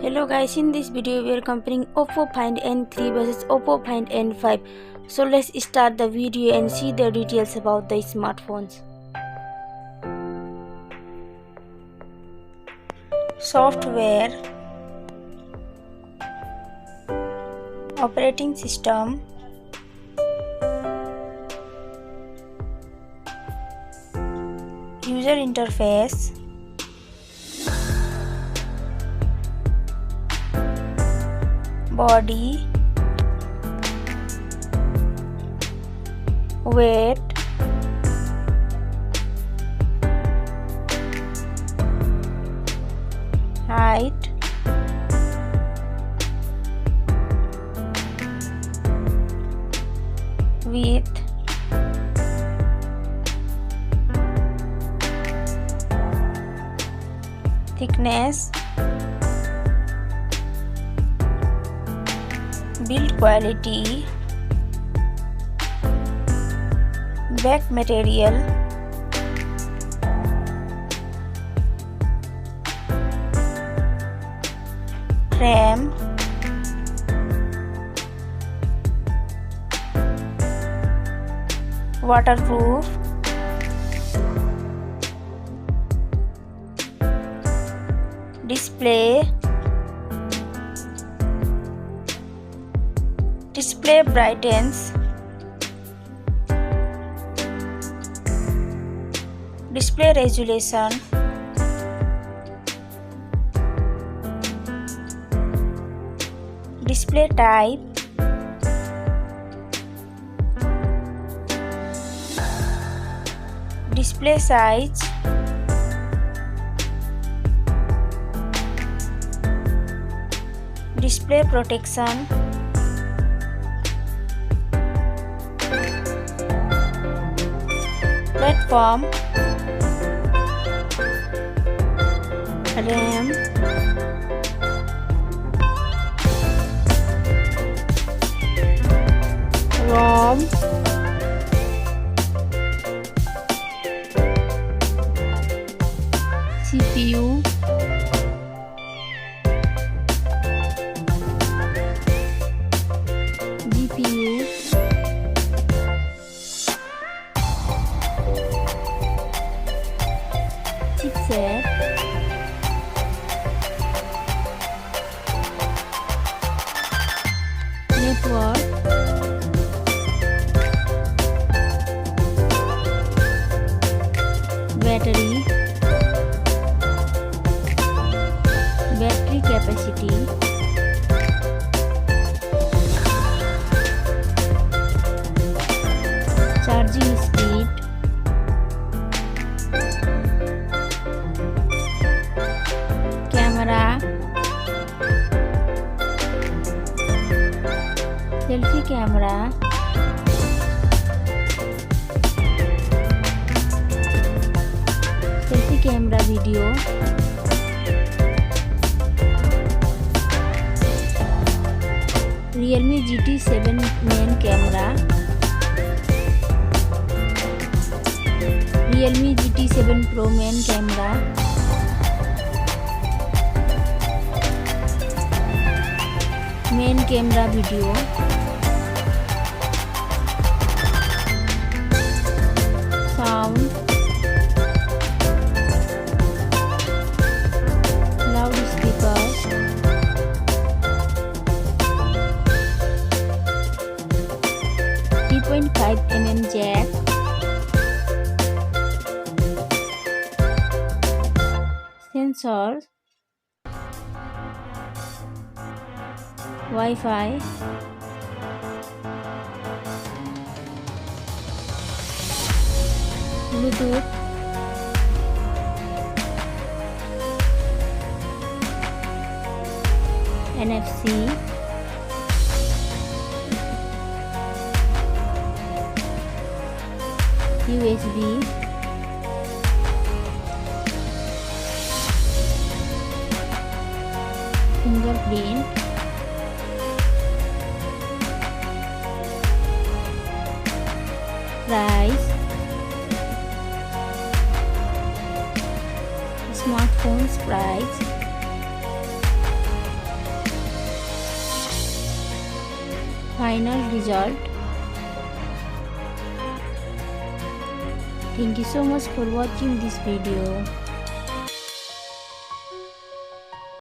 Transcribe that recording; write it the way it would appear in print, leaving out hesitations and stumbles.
Hello guys, in this video we are comparing Oppo Find N3 versus Oppo Find N5. So let's start the video and see the details about the smartphones. Software, operating system, user interface, body, weight, height, width, thickness, build quality, back material, RAM, waterproof, display brightens, display resolution, display type, display size, display protection, platform, RAM, ROM, CPU, GPU, chipset, network, battery capacity, charging speed, camera, selfie camera, video, Realme GT7 main camera, Realme GT7 Pro main camera, main camera video, sound, loudspeaker, 3.5mm jack, sensors, Wi-Fi, Bluetooth, NFC, USB, fingerprint, price, smartphones price, final result. Thank you so much for watching this video.